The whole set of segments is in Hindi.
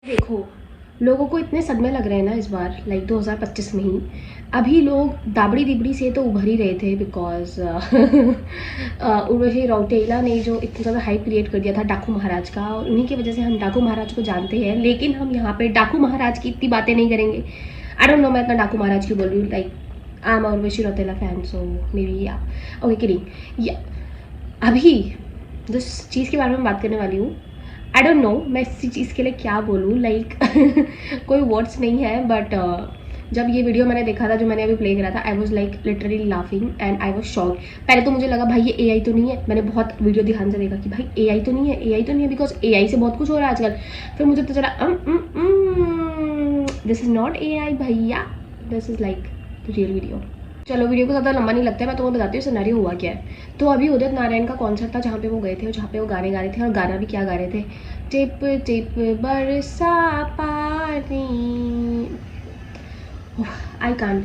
देखो, लोगों को इतने सदमे लग रहे हैं ना इस बार, लाइक 2025 में ही। अभी लोग दाबड़ी दिबड़ी से तो उभर ही रहे थे बिकॉज उर्वशी रौटेला ने जो इतना ज़्यादा हाइप क्रिएट कर दिया था डाकू महाराज का, और उन्हीं की वजह से हम डाकू महाराज को जानते हैं। लेकिन हम यहाँ पे डाकू महाराज की इतनी बातें नहीं करेंगे। आई डोंट नो मैं इतना डाकू महाराज क्यों बोल रही हूँ, like I am Urvashi Rautela fan, so may be या ओके किडिंग। या अभी जिस चीज़ के बारे में बात करने वाली हूँ, आई डोंट नो मैं इसी चीज़ के लिए क्या बोलूँ, लाइक कोई वर्ड्स नहीं है। बट जब ये वीडियो मैंने देखा था, जो मैंने अभी प्ले करा था, I was like literally laughing and I was shock. पहले तो मुझे लगा भाई ये AI तो नहीं है, मैंने बहुत वीडियो ध्यान से देखा कि भाई AI तो नहीं है, AI तो नहीं है, बिकॉज AI से बहुत कुछ हो रहा है आजकल। फिर मुझे तो चला दिस इज़ नॉट AI भैया, this is like real video. चलो वीडियो को ज़्यादा लंबा नहीं लगता है, मैं तुम्हें बताती हूँ सिनेरियो हुआ क्या है। तो अभी उदित नारायण का कॉन्सर्ट था जहाँ पे वो गए थे, और जहाँ पे वो गाने गा रहे थे, और गाना भी क्या गा रहे थे, टिप टिप बरसा पानी, आई कांट।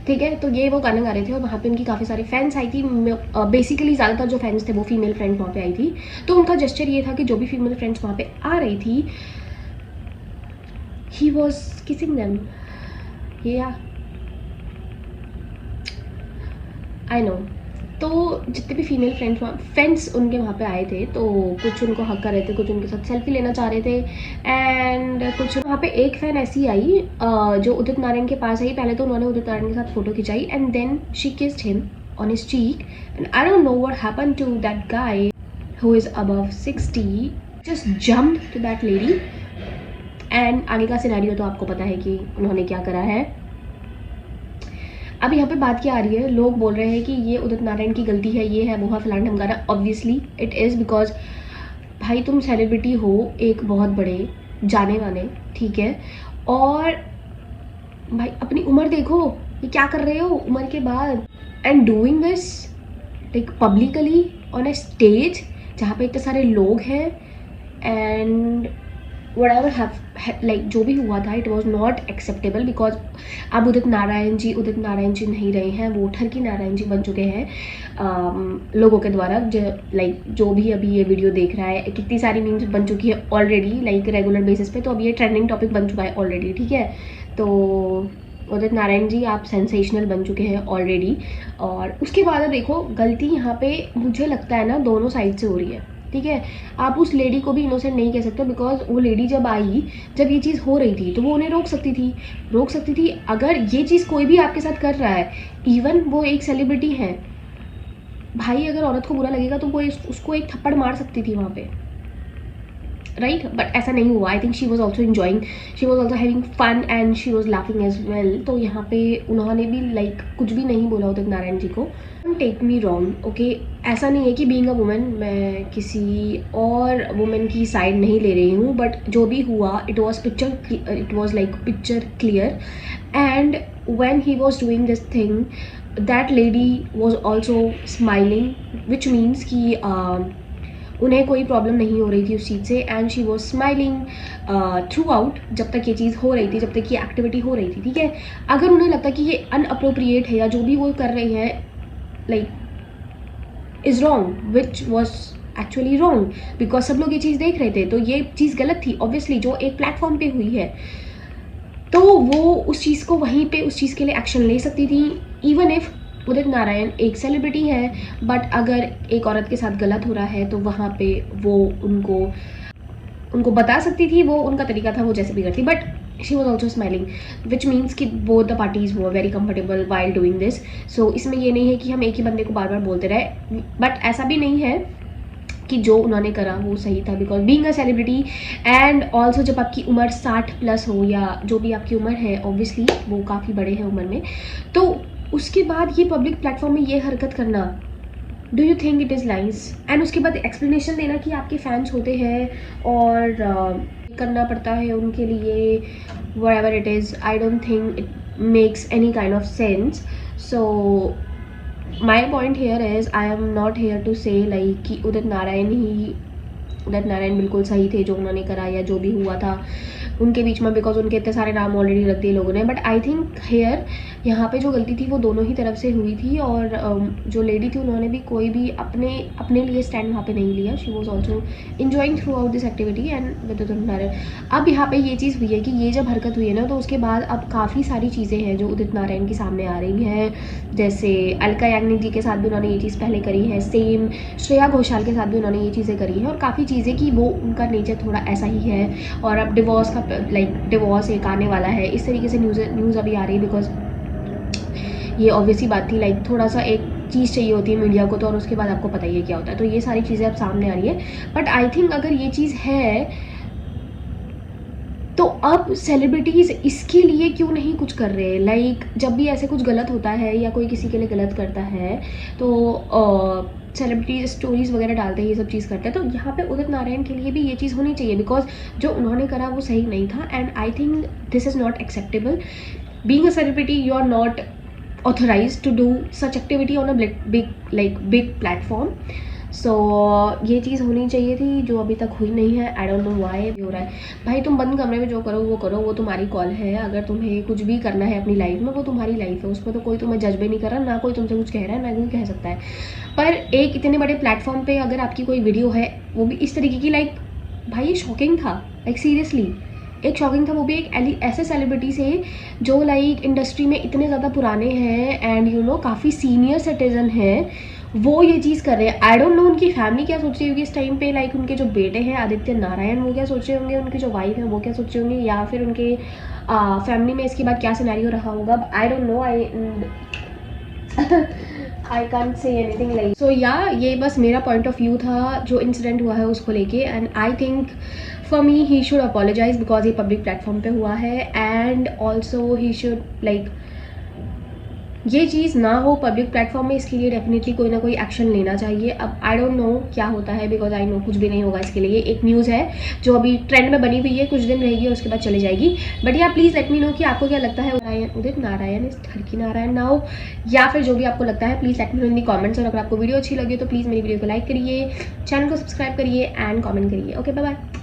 ठीक है, तो ये वो गाना गा रहे थे और वहाँ पे उनकी काफ़ी सारी फैंस आई थी। बेसिकली ज़्यादातर जो फैंस थे वो फीमेल फ्रेंड्स वहाँ पे आई थी। तो उनका जेस्चर ये था कि जो भी फीमेल फ्रेंड्स वहाँ पे आ रही थी, ही वॉज किसिंग देम। या आई नो। तो जितने भी फीमेल फ्रेंड्स उनके वहाँ पे आए थे, तो कुछ उनको हक कर रहे थे, कुछ उनके साथ सेल्फी लेना चाह रहे थे, एंड कुछ वहाँ पे एक फ़ैन ऐसी आई जो उदित नारायण के पास आई। पहले तो उन्होंने उदित नारायण के साथ फ़ोटो खिंचाई and then she kissed him on his cheek, and I don't know what happened to that guy who is above 60, just jumped to that lady. And आगे का सिनेरियो तो आपको पता है कि उन्होंने क्या करा है। अब यहाँ पे बात क्या आ रही है, लोग बोल रहे हैं कि ये उदित नारायण की गलती है, ये है वो है फलाना ढमकाना। ऑब्वियसली इट इज़, बिकॉज भाई तुम सेलिब्रिटी हो, एक बहुत बड़े जाने माने, ठीक है, और भाई अपनी उम्र देखो, ये क्या कर रहे हो उम्र के बाद, and doing this like publicly on a stage जहाँ पे इतने सारे लोग हैं, एंड whatever लाइक जो भी हुआ था, it was not acceptable. Because अब उदित नारायण जी नहीं रहे हैं, वो ठरकी नारायण जी बन चुके हैं लोगों के द्वारा। लाइक जो भी अभी ये वीडियो देख रहा है, कितनी सारी मीम्स बन चुकी है ऑलरेडी, लाइक रेगुलर बेसिस पे। तो अब ये ट्रेंडिंग टॉपिक बन चुका है ऑलरेडी, ठीक है। तो उदित नारायण जी आप सेंसेशनल बन चुके हैं ऑलरेडी। और उसके बाद देखो, गलती यहाँ पे मुझे लगता है ना दोनों साइड से हो रही है, ठीक है। आप उस लेडी को भी इनोसेंट नहीं कह सकते, बिकॉज वो लेडी जब ये चीज़ हो रही थी तो वो उन्हें रोक सकती थी। अगर ये चीज़ कोई भी आपके साथ कर रहा है, इवन वो एक सेलिब्रिटी है, भाई अगर औरत को बुरा लगेगा तो वो उसको एक थप्पड़ मार सकती थी वहाँ पे, राइट। बट ऐसा नहीं हुआ। I think she was also enjoying, she was also having fun and she was laughing as well. तो यहाँ पे उन्होंने भी लाइक कुछ भी नहीं बोला उदित नारायण जी को। टेक मी रॉन्ग, ओके, ऐसा नहीं है कि बीइंग अ वुमेन मैं किसी और वुमेन की साइड नहीं ले रही हूँ, बट जो भी हुआ it was like picture clear. And when he was doing this thing, that lady was also smiling, which means कि उन्हें कोई प्रॉब्लम नहीं हो रही थी उस चीज़ से, and she was smiling through out जब तक ये चीज़ हो रही थी, जब तक ये एक्टिविटी हो रही थी, ठीक है। अगर उन्हें लगता कि ये अनअप्रोप्रिएट है या जो भी वो कर रही हैं like is wrong, which was actually wrong, because सब लोग ये चीज़ देख रहे थे, तो ये चीज़ गलत थी ऑब्वियसली, जो एक प्लेटफॉर्म पे हुई है। तो वो उस चीज़ को वहीं पे उस चीज़ के लिए एक्शन ले सकती थी, इवन इफ़ उदित नारायण एक सेलिब्रिटी है। बट अगर एक औरत के साथ गलत हो रहा है तो वहाँ पे वो उनको बता सकती थी, वो उनका तरीका था, वो जैसे भी करती। But she was also smiling, which means कि बोथ द पार्टीज वो very comfortable while doing this. So इसमें ये नहीं है कि हम एक ही बंदे को बार बार बोलते रहे, बट ऐसा भी नहीं है कि जो उन्होंने करा वो सही था, because being a celebrity and also जब आपकी उम्र 60+ हो या जो भी आपकी उम्र है, ऑब्वियसली वो काफ़ी बड़े हैं उम्र में, तो उसके बाद ये पब्लिक प्लेटफॉर्म में ये हरकत करना, do you think it is nice? And उसके बाद एक्सप्लेनेशन देना कि आपके फैंस होते हैं और करना पड़ता है उनके लिए, whatever it is, I don't think it makes any kind of sense. So my point here is, I am not here to say like कि उदित नारायण बिल्कुल सही थे जो उन्होंने करा या जो भी हुआ था, उनके बीच में, बिकॉज उनके इतने सारे नाम ऑलरेडी रख दिए लोगों ने। बट आई थिंक हेयर यहाँ पे जो गलती थी वो दोनों ही तरफ से हुई थी, और जो लेडी थी उन्होंने भी कोई भी अपने लिए स्टैंड वहाँ पे नहीं लिया। She was also enjoying throughout this activity and with Udit Narayan. अब यहाँ पे ये चीज़ हुई है कि ये जब हरकत हुई है ना, तो उसके बाद अब काफ़ी सारी चीज़ें हैं जो उदित नारायण के सामने आ रही हैं। जैसे अलका याग्निक जी के साथ भी उन्होंने ये चीज़ पहले करी है, सेम श्रेया घोषाल के साथ भी उन्होंने ये चीज़ें करी हैं, और काफ़ी चीज़ें कि वो उनका नेचर थोड़ा ऐसा ही है। और अब डिवोर्स का डिवोर्स एक आने वाला है, इस तरीके से न्यूज़ अभी आ रही है, बिकॉज ये ऑब्वियसली बात थी, थोड़ा सा एक चीज़ चाहिए होती है मीडिया को, तो और उसके बाद आपको पता ही है क्या होता है। तो ये सारी चीज़ें अब सामने आ रही है। बट आई थिंक अगर ये चीज़ है तो अब सेलिब्रिटीज़ इसके लिए क्यों नहीं कुछ कर रहे। जब भी ऐसे कुछ गलत होता है या कोई किसी के लिए गलत करता है तो सेलिब्रिटीज स्टोरीज़ वगैरह डालते हैं, ये सब चीज़ करते हैं। तो यहाँ पे उदित नारायण के लिए भी ये चीज़ होनी चाहिए, बिकॉज जो उन्होंने करा वो सही नहीं था, and I think this is not acceptable. Being a celebrity you are not authorized to do such activity on a big platform. सो ये चीज़ होनी चाहिए थी जो अभी तक हुई नहीं है। आई डोंट नो व्हाई हो रहा है। भाई तुम बंद कमरे में जो करो, वो तुम्हारी कॉल है। अगर तुम्हें कुछ भी करना है अपनी लाइफ में, वो तुम्हारी लाइफ है, उसमें तो कोई तुम्हें जज भी नहीं कर रहा, ना कोई तुमसे कुछ कह रहा है, ना कोई कह सकता है। पर एक इतने बड़े प्लेटफॉर्म पे अगर आपकी कोई वीडियो है, वो भी इस तरीके की, भाई ये शॉकिंग था, सीरियसली एक शॉकिंग था। वो भी एक ऐसे सेलिब्रिटी से जो इंडस्ट्री में इतने ज़्यादा पुराने हैं एंड काफ़ी सीनियर सिटीजन हैं, वो ये चीज़ कर रहे हैं। आई डोंट नो उनकी फैमिली क्या सोच रही होगी इस टाइम पे, उनके जो बेटे हैं आदित्य नारायण, वो क्या सोच रहे होंगे, उनकी जो वाइफ है वो क्या सोच रहे होंगे, या फिर उनके फैमिली में इसके बाद क्या सिनेरियो रहा होगा। आई don't no, I can't say anything so या ये बस मेरा पॉइंट ऑफ व्यू था जो इंसिडेंट हुआ है उसको लेके। And I think for me he should apologize, because ये पब्लिक प्लेटफॉर्म पे हुआ है, एंड ऑल्सो ही शुड ये चीज़ ना हो पब्लिक प्लेटफॉर्म में। इसके लिए डेफिनेटली कोई ना कोई एक्शन लेना चाहिए। अब आई डोंट नो क्या होता है, बिकॉज आई नो कुछ भी नहीं होगा इसके लिए। एक न्यूज़ है जो अभी ट्रेंड में बनी हुई है, कुछ दिन रहेगी और उसके बाद चली जाएगी। बट या प्लीज़ लेट मी नो कि आपको क्या लगता है, उदित नारायण इज ठरकी नारायण नाउ, या फिर जो भी आपको लगता है। Please let me know in the comments. और अगर आपको वीडियो अच्छी लगी तो प्लीज़ मेरी वीडियो को लाइक करिए, चैनल को सब्सक्राइब करिए एंड कॉमेंट करिए। Okay, bye bye.